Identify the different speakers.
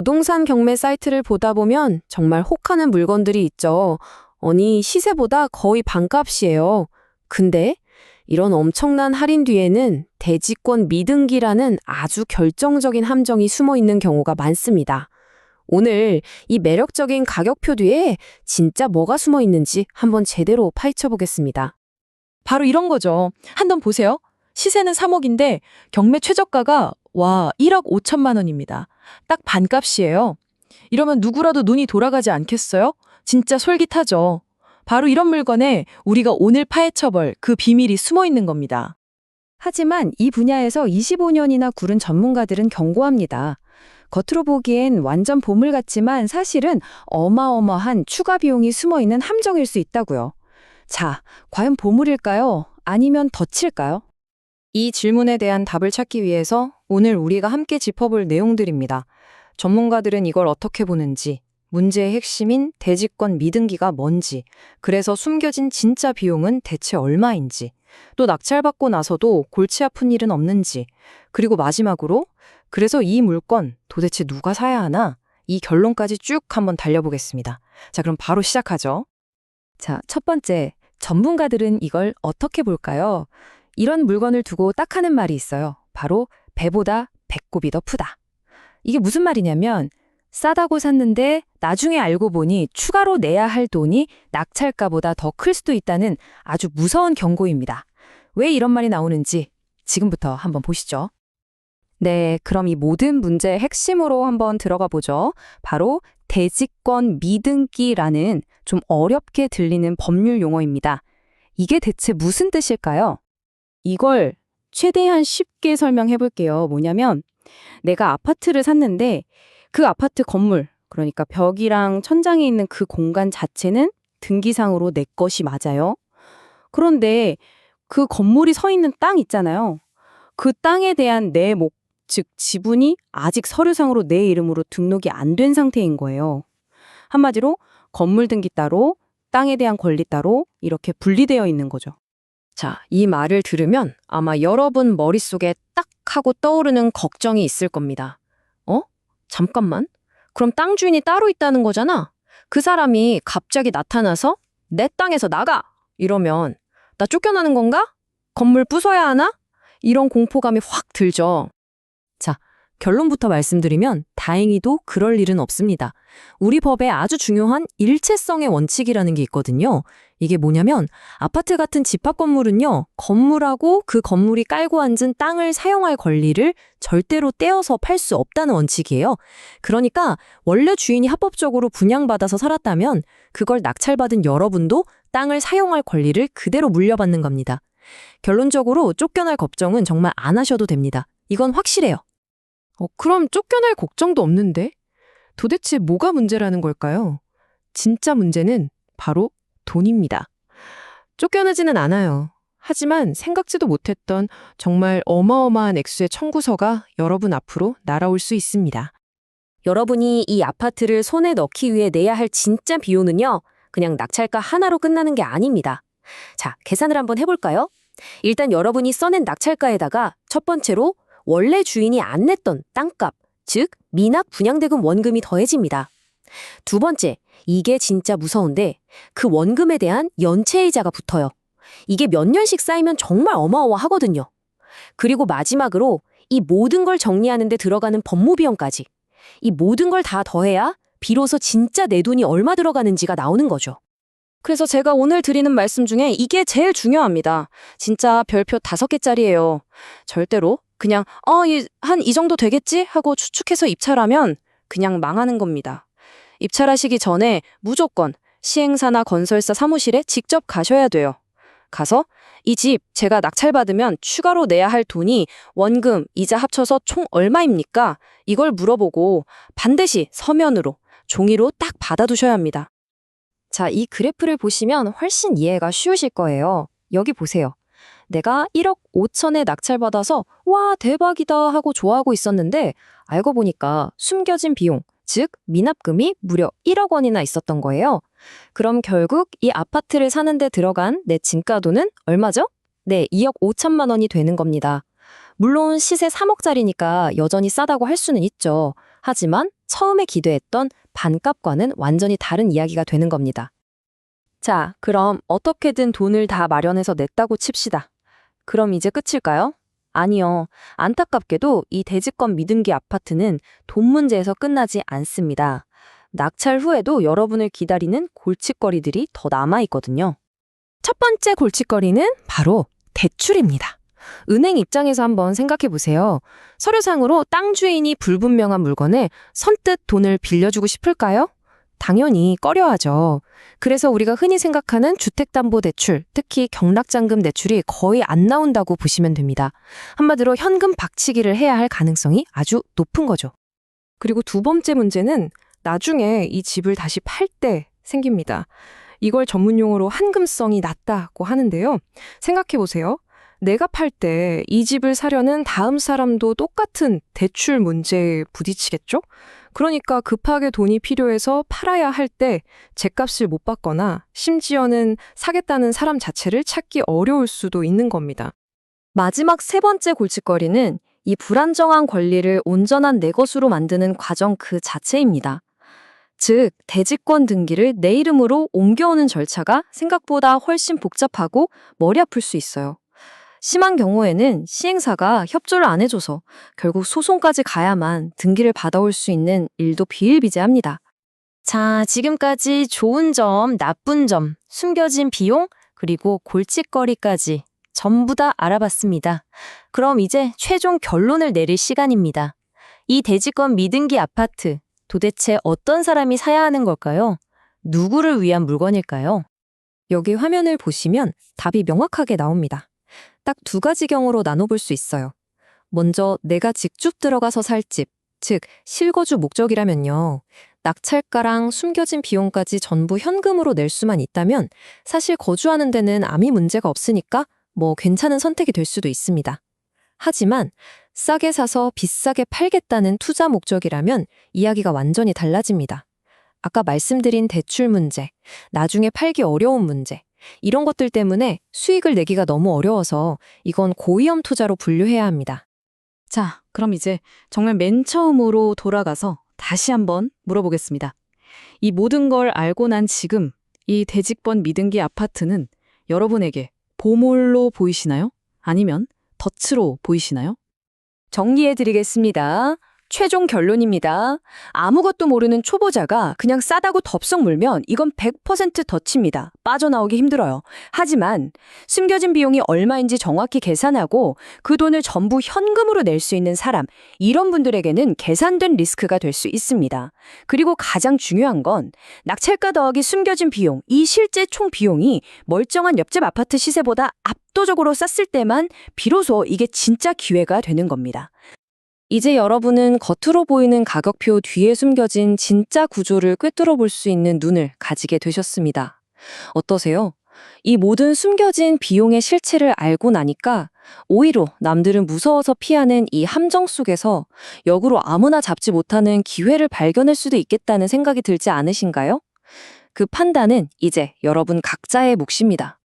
Speaker 1: 부동산 경매 사이트를 보다 보면 정말 혹하는 물건들이 있죠. 아니, 시세보다 거의 반값이에요. 근데 이런 엄청난 할인 뒤에는 대지권 미등기라는 아주 결정적인 함정이 숨어 있는 경우가 많습니다. 오늘 이 매력적인 가격표 뒤에 진짜 뭐가 숨어 있는지 한번 제대로 파헤쳐 보겠습니다.
Speaker 2: 바로 이런 거죠. 한번 보세요. 시세는 3억인데 경매 최저가가 1억 5천만 원입니다. 딱 반값이에요. 이러면 누구라도 눈이 돌아가지 않겠어요? 진짜 솔깃하죠. 바로 이런 물건에 우리가 오늘 파헤쳐볼 그 비밀이 숨어 있는 겁니다.
Speaker 3: 하지만 이 분야에서 25년이나 구른 전문가들은 경고합니다. 겉으로 보기엔 완전 보물 같지만 사실은 어마어마한 추가 비용이 숨어 있는 함정일 수 있다고요. 자, 과연 보물일까요? 아니면 덫일까요?
Speaker 4: 이 질문에 대한 답을 찾기 위해서 오늘 우리가 함께 짚어볼 내용들입니다. 전문가들은 이걸 어떻게 보는지, 문제의 핵심인 대지권 미등기가 뭔지, 그래서 숨겨진 진짜 비용은 대체 얼마인지, 또 낙찰받고 나서도 골치 아픈 일은 없는지, 그리고 마지막으로 그래서 이 물건 도대체 누가 사야 하나? 이 결론까지 쭉 한번 달려보겠습니다. 자, 그럼 바로 시작하죠.
Speaker 3: 자, 첫 번째, 전문가들은 이걸 어떻게 볼까요? 이런 물건을 두고 딱 하는 말이 있어요. 바로 배보다 배꼽이 더 크다. 이게 무슨 말이냐면 싸다고 샀는데 나중에 알고 보니 추가로 내야 할 돈이 낙찰가보다 더 클 수도 있다는 아주 무서운 경고입니다. 왜 이런 말이 나오는지 지금부터 한번 보시죠. 네, 그럼 이 모든 문제의 핵심으로 한번 들어가 보죠. 바로 대지권 미등기라는 좀 어렵게 들리는 법률 용어입니다. 이게 대체 무슨 뜻일까요? 이걸 최대한 쉽게 설명해 볼게요. 뭐냐면 내가 아파트를 샀는데 그 아파트 건물, 그러니까 벽이랑 천장에 있는 그 공간 자체는 등기상으로 내 것이 맞아요. 그런데 그 건물이 서 있는 땅 있잖아요. 그 땅에 대한 내 즉 지분이 아직 서류상으로 내 이름으로 등록이 안 된 상태인 거예요. 한마디로 건물 등기 따로, 땅에 대한 권리 따로 이렇게 분리되어 있는 거죠.
Speaker 1: 자, 이 말을 들으면 아마 여러분 머릿속에 딱 하고 떠오르는 걱정이 있을 겁니다. 잠깐만. 그럼 땅 주인이 따로 있다는 거잖아? 그 사람이 갑자기 나타나서 내 땅에서 나가! 이러면 나 쫓겨나는 건가? 건물 부숴야 하나? 이런 공포감이 확 들죠. 자, 결론부터 말씀드리면 다행히도 그럴 일은 없습니다. 우리 법에 아주 중요한 일체성의 원칙이라는 게 있거든요. 이게 뭐냐면 아파트 같은 집합 건물은요, 건물하고 그 건물이 깔고 앉은 땅을 사용할 권리를 절대로 떼어서 팔 수 없다는 원칙이에요. 그러니까 원래 주인이 합법적으로 분양받아서 살았다면 그걸 낙찰받은 여러분도 땅을 사용할 권리를 그대로 물려받는 겁니다. 결론적으로 쫓겨날 걱정은 정말 안 하셔도 됩니다. 이건 확실해요.
Speaker 5: 그럼 쫓겨날 걱정도 없는데? 도대체 뭐가 문제라는 걸까요? 진짜 문제는 바로 돈입니다. 쫓겨나지는 않아요. 하지만 생각지도 못했던 정말 어마어마한 액수의 청구서가 여러분 앞으로 날아올 수 있습니다.
Speaker 1: 여러분이 이 아파트를 손에 넣기 위해 내야 할 진짜 비용은요, 그냥 낙찰가 하나로 끝나는 게 아닙니다. 자, 계산을 한번 해볼까요? 일단 여러분이 써낸 낙찰가에다가 첫 번째로 원래 주인이 안 냈던 땅값, 즉 미납 분양대금 원금이 더해집니다. 두 번째, 이게 진짜 무서운데 그 원금에 대한 연체이자가 붙어요. 이게 몇 년씩 쌓이면 정말 어마어마하거든요. 그리고 마지막으로 이 모든 걸 정리하는 데 들어가는 법무비용까지. 이 모든 걸 다 더해야 비로소 진짜 내 돈이 얼마 들어가는지가 나오는 거죠.
Speaker 3: 그래서 제가 오늘 드리는 말씀 중에 이게 제일 중요합니다. 진짜 별표 5개짜리예요. 절대로 그냥 한 이 정도 되겠지 하고 추측해서 입찰하면 그냥 망하는 겁니다. 입찰하시기 전에 무조건 시행사나 건설사 사무실에 직접 가셔야 돼요. 가서 이 집 제가 낙찰받으면 추가로 내야 할 돈이 원금, 이자 합쳐서 총 얼마입니까? 이걸 물어보고 반드시 서면으로, 종이로 딱 받아두셔야 합니다.
Speaker 1: 자, 이 그래프를 보시면 훨씬 이해가 쉬우실 거예요. 여기 보세요. 내가 1억 5천에 낙찰받아서 와 대박이다 하고 좋아하고 있었는데 알고 보니까 숨겨진 비용, 즉 미납금이 무려 1억 원이나 있었던 거예요. 그럼 결국 이 아파트를 사는데 들어간 내 진가돈은 얼마죠? 네, 2억 5천만 원이 되는 겁니다. 물론 시세 3억짜리니까 여전히 싸다고 할 수는 있죠. 하지만 처음에 기대했던 반값과는 완전히 다른 이야기가 되는 겁니다.
Speaker 4: 자, 그럼 어떻게든 돈을 다 마련해서 냈다고 칩시다. 그럼 이제 끝일까요? 아니요. 안타깝게도 이 대지권 미등기 아파트는 돈 문제에서 끝나지 않습니다. 낙찰 후에도 여러분을 기다리는 골칫거리들이 더 남아있거든요.
Speaker 5: 첫 번째 골칫거리는 바로 대출입니다. 은행 입장에서 한번 생각해 보세요. 서류상으로 땅 주인이 불분명한 물건에 선뜻 돈을 빌려주고 싶을까요? 당연히 꺼려하죠. 그래서 우리가 흔히 생각하는 주택담보대출, 특히 경락잔금 대출이 거의 안 나온다고 보시면 됩니다. 한마디로 현금 박치기를 해야 할 가능성이 아주 높은 거죠. 그리고 두 번째 문제는 나중에 이 집을 다시 팔 때 생깁니다. 이걸 전문 용어로 한금성이 낮다고 하는데요. 생각해 보세요. 내가 팔 때 이 집을 사려는 다음 사람도 똑같은 대출 문제에 부딪히겠죠? 그러니까 급하게 돈이 필요해서 팔아야 할 때 제값을 못 받거나 심지어는 사겠다는 사람 자체를 찾기 어려울 수도 있는 겁니다.
Speaker 1: 마지막 세 번째 골칫거리는 이 불안정한 권리를 온전한 내 것으로 만드는 과정 그 자체입니다. 즉, 대지권 등기를 내 이름으로 옮겨오는 절차가 생각보다 훨씬 복잡하고 머리 아플 수 있어요. 심한 경우에는 시행사가 협조를 안 해줘서 결국 소송까지 가야만 등기를 받아올 수 있는 일도 비일비재합니다.
Speaker 4: 자, 지금까지 좋은 점, 나쁜 점, 숨겨진 비용, 그리고 골칫거리까지 전부 다 알아봤습니다. 그럼 이제 최종 결론을 내릴 시간입니다. 이 대지권 미등기 아파트, 도대체 어떤 사람이 사야 하는 걸까요? 누구를 위한 물건일까요?
Speaker 1: 여기 화면을 보시면 답이 명확하게 나옵니다. 딱 두 가지 경우로 나눠볼 수 있어요. 먼저 내가 직접 들어가서 살 집, 즉 실거주 목적이라면요. 낙찰가랑 숨겨진 비용까지 전부 현금으로 낼 수만 있다면 사실 거주하는 데는 아무 문제가 없으니까 뭐 괜찮은 선택이 될 수도 있습니다. 하지만 싸게 사서 비싸게 팔겠다는 투자 목적이라면 이야기가 완전히 달라집니다. 아까 말씀드린 대출 문제, 나중에 팔기 어려운 문제, 이런 것들 때문에 수익을 내기가 너무 어려워서 이건 고위험 투자로 분류해야 합니다.
Speaker 2: 자, 그럼 이제 정말 맨 처음으로 돌아가서 다시 한번 물어보겠습니다. 이 모든 걸 알고 난 지금 이 대지권 미등기 아파트는 여러분에게 보물로 보이시나요? 아니면 덫으로 보이시나요?
Speaker 1: 정리해드리겠습니다. 최종 결론입니다. 아무것도 모르는 초보자가 그냥 싸다고 덥석 물면 이건 100% 덫입니다. 빠져나오기 힘들어요. 하지만 숨겨진 비용이 얼마인지 정확히 계산하고 그 돈을 전부 현금으로 낼 수 있는 사람, 이런 분들에게는 계산된 리스크가 될 수 있습니다. 그리고 가장 중요한 건 낙찰가 더하기 숨겨진 비용, 이 실제 총 비용이 멀쩡한 옆집 아파트 시세보다 압도적으로 쌌을 때만 비로소 이게 진짜 기회가 되는 겁니다. 이제 여러분은 겉으로 보이는 가격표 뒤에 숨겨진 진짜 구조를 꿰뚫어 볼 수 있는 눈을 가지게 되셨습니다. 어떠세요? 이 모든 숨겨진 비용의 실체를 알고 나니까 오히려 남들은 무서워서 피하는 이 함정 속에서 역으로 아무나 잡지 못하는 기회를 발견할 수도 있겠다는 생각이 들지 않으신가요? 그 판단은 이제 여러분 각자의 몫입니다.